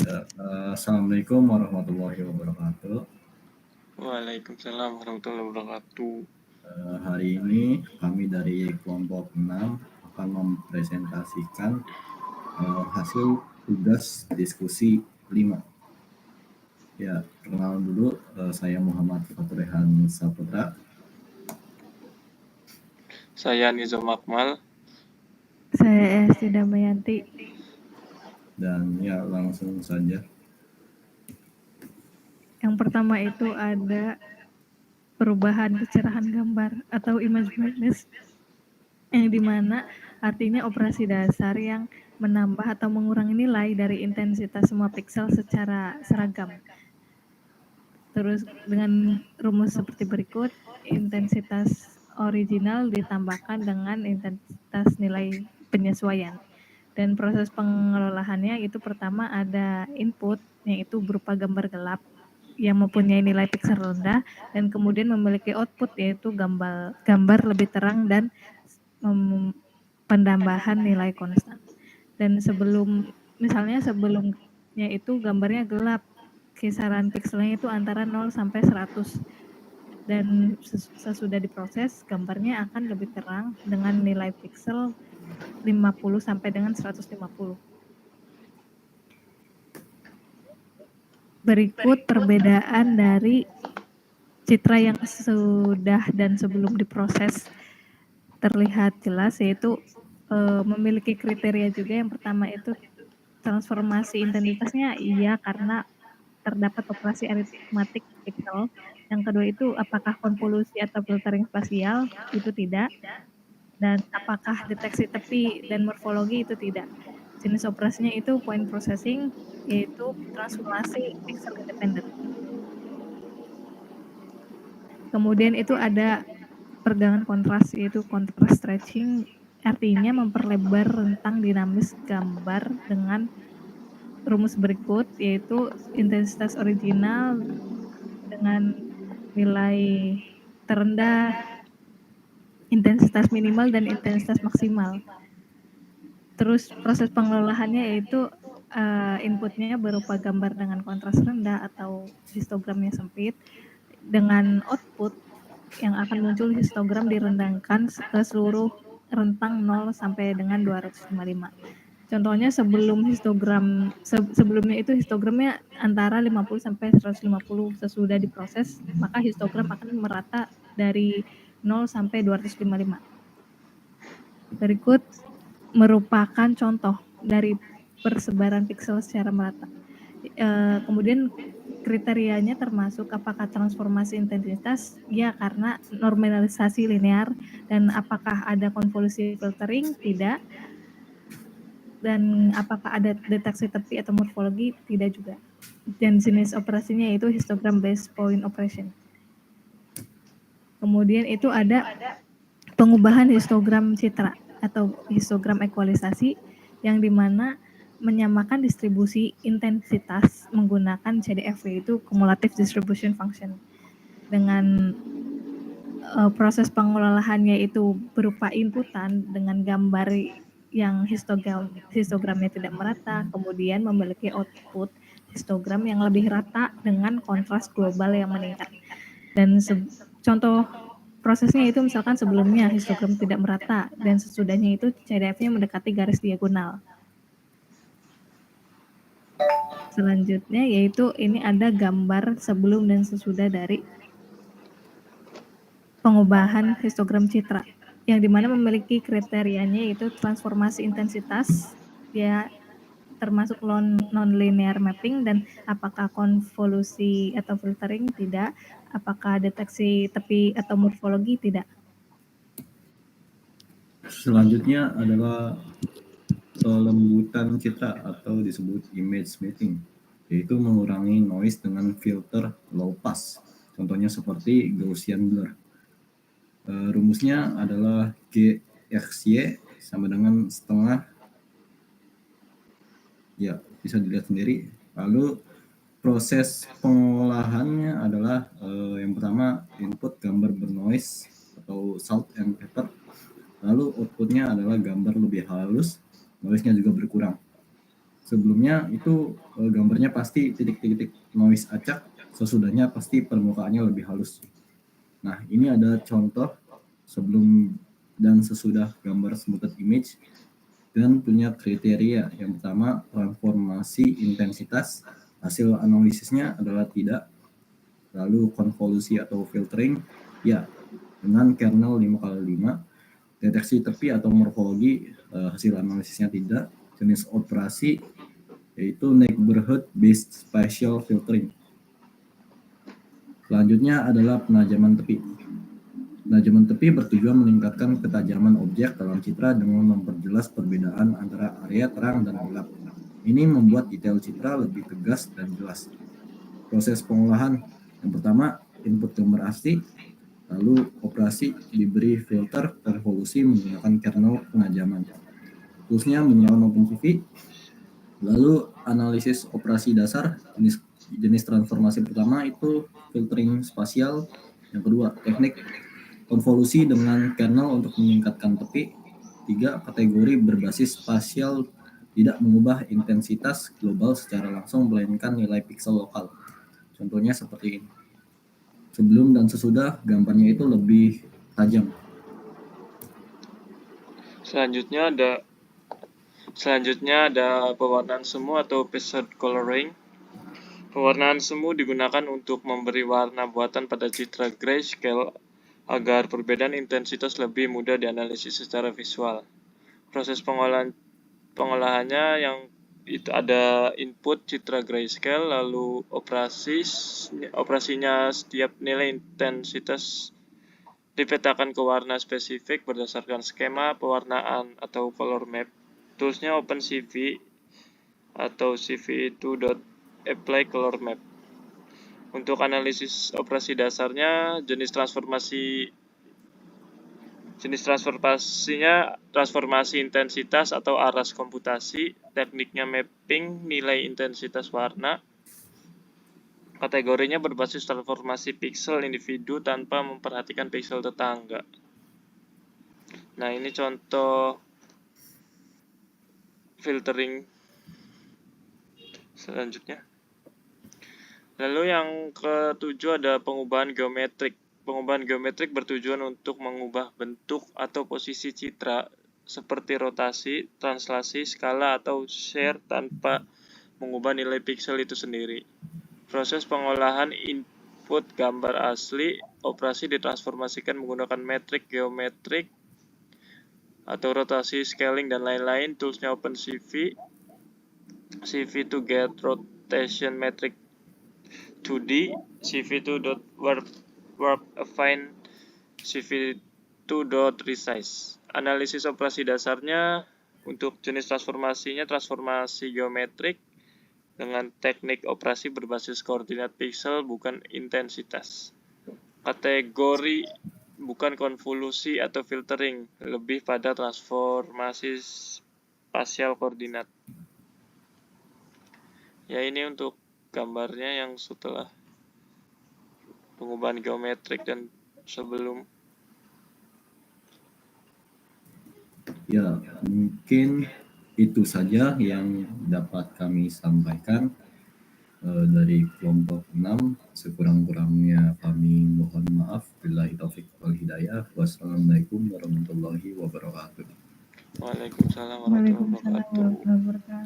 Assalamualaikum warahmatullahi wabarakatuh. Waalaikumsalam warahmatullahi wabarakatuh. Hari ini kami dari kelompok 6 akan mempresentasikan hasil tugas diskusi 5. Ya, perkenalan dulu, saya Muhammad Fatrehan Saputra. Saya Nizam Akmal. Saya Esti Damayanti. Dan ya, langsung saja. Yang pertama itu ada perubahan kecerahan gambar atau image brightness, yang dimana artinya operasi dasar yang menambah atau mengurangi nilai dari intensitas semua piksel secara seragam. Terus dengan rumus seperti berikut, intensitas original ditambahkan dengan intensitas nilai penyesuaian. Dan proses pengelolaannya itu pertama ada input, yaitu berupa gambar gelap yang mempunyai nilai piksel rendah, dan kemudian memiliki output, yaitu gambar lebih terang dan penambahan nilai konstan. Dan sebelumnya itu gambarnya gelap, kisaran pikselnya itu antara 0 sampai 100. Dan sesudah diproses, gambarnya akan lebih terang dengan nilai piksel 50 sampai dengan 150. Berikut perbedaan dari citra yang sudah dan sebelum diproses terlihat jelas, yaitu memiliki kriteria juga. Yang pertama itu transformasi intensitasnya iya karena terdapat operasi aritmatik piksel. Yang kedua itu apakah konvolusi atau filtering spasial, itu tidak. Dan apakah deteksi tepi dan morfologi, itu tidak. Jenis operasinya itu point processing, yaitu transformasi pixel independen. Kemudian itu ada pergangan kontras, yaitu contrast stretching, artinya memperlebar rentang dinamis gambar dengan rumus berikut, yaitu intensitas original dengan nilai terendah, intensitas minimal, dan intensitas maksimal. Terus proses pengelolaannya yaitu inputnya berupa gambar dengan kontras rendah atau histogramnya sempit, dengan output yang akan muncul histogram direndahkan ke seluruh rentang 0 sampai dengan 255. Contohnya sebelumnya itu histogramnya antara 50 sampai 150. Sesudah diproses, maka histogram akan merata dari 0 sampai 255. Berikut merupakan contoh dari persebaran piksel secara merata. Kemudian kriterianya termasuk apakah transformasi intensitas, ya karena normalisasi linear, dan apakah ada konvolusi filtering, tidak. Dan apakah ada deteksi tepi atau morfologi, tidak juga. Dan jenis operasinya yaitu histogram based point operation. Kemudian itu ada pengubahan histogram citra atau histogram ekualisasi, yang dimana menyamakan distribusi intensitas menggunakan CDF, yaitu cumulative distribution function. Dengan proses pengelolaannya itu berupa inputan dengan gambar yang histogramnya tidak merata, kemudian memiliki output histogram yang lebih rata dengan kontras global yang meningkat. Dan contoh prosesnya itu misalkan sebelumnya histogram tidak merata, dan sesudahnya itu CDF-nya mendekati garis diagonal. Selanjutnya yaitu ini ada gambar sebelum dan sesudah dari pengubahan histogram citra, yang dimana memiliki kriterianya yaitu transformasi intensitas, dia termasuk non-linear mapping, dan apakah konvolusi atau filtering, tidak. Apakah deteksi tepi atau morfologi, tidak. Selanjutnya adalah pelembutan citra atau disebut image smoothing, yaitu mengurangi noise dengan filter low pass. Contohnya seperti Gaussian blur. Rumusnya adalah GXY sama dengan setengah, ya bisa dilihat sendiri. Lalu proses pengolahannya adalah yang pertama input gambar bernoise atau salt and pepper, lalu outputnya adalah gambar lebih halus, noise-nya juga berkurang. Sebelumnya itu gambarnya pasti titik-titik noise acak, sesudahnya pasti permukaannya lebih halus. Nah, ini ada contoh sebelum dan sesudah gambar smoothed image dan punya kriteria. Yang pertama, transformasi intensitas. Hasil analisisnya adalah tidak. Lalu konvolusi atau filtering, ya, dengan kernel 5x5. Deteksi tepi atau morfologi, hasil analisisnya tidak. Jenis operasi yaitu neighborhood based spatial filtering. Selanjutnya adalah penajaman tepi. Penajaman tepi bertujuan meningkatkan ketajaman objek dalam citra dengan memperjelas perbedaan antara area terang dan gelap. Ini membuat detail citra lebih tegas dan jelas. Proses pengolahan, yang pertama input gambar asli, lalu operasi diberi filter konvolusi menggunakan kernel penajaman. Toolsnya menggunakan OpenCV. Lalu analisis operasi dasar, jenis transformasi pertama itu filtering spasial. Yang kedua, teknik konvolusi dengan kernel untuk meningkatkan tepi. 3. Kategori berbasis spasial, tidak mengubah intensitas global secara langsung melainkan nilai piksel lokal. Contohnya seperti ini. Sebelum dan sesudah gambarnya itu lebih tajam. Selanjutnya ada pewarnaan semu atau pixel coloring. Pewarnaan semu digunakan untuk memberi warna buatan pada citra grayscale agar perbedaan intensitas lebih mudah dianalisis secara visual. Proses pengolahannya yang itu ada input citra grayscale, lalu operasinya setiap nilai intensitas dipetakan ke warna spesifik berdasarkan skema pewarnaan atau color map. Toolsnya OpenCV atau cv2.apply color map. Untuk analisis operasi dasarnya, jenis transformasinya transformasi intensitas atau aras komputasi, tekniknya mapping nilai intensitas warna. Kategorinya berbasis transformasi piksel individu tanpa memperhatikan piksel tetangga. Nah, ini contoh filtering selanjutnya. Lalu yang ketujuh ada pengubahan geometrik. Pengubahan geometrik bertujuan untuk mengubah bentuk atau posisi citra seperti rotasi, translasi, skala, atau share tanpa mengubah nilai piksel itu sendiri. Proses pengolahan input gambar asli, operasi ditransformasikan menggunakan metrik geometrik atau rotasi, scaling, dan lain-lain. Toolsnya OpenCV, cv2get rotation metric 2D, cv2.warp-affine, cv2.resize. Analisis operasi dasarnya untuk jenis transformasinya transformasi geometrik dengan teknik operasi berbasis koordinat piksel bukan intensitas. Kategori bukan konvolusi atau filtering, lebih pada transformasi spasial koordinat. Ya, ini untuk gambarnya yang setelah pengubahan geometrik dan sebelum. Ya, mungkin itu saja yang dapat kami sampaikan dari kelompok 6. Sekurang-kurangnya kami mohon maaf. Billahi taufiq wal hidayah. Wassalamualaikum warahmatullahi wabarakatuh. Waalaikumsalam warahmatullahi wabarakatuh.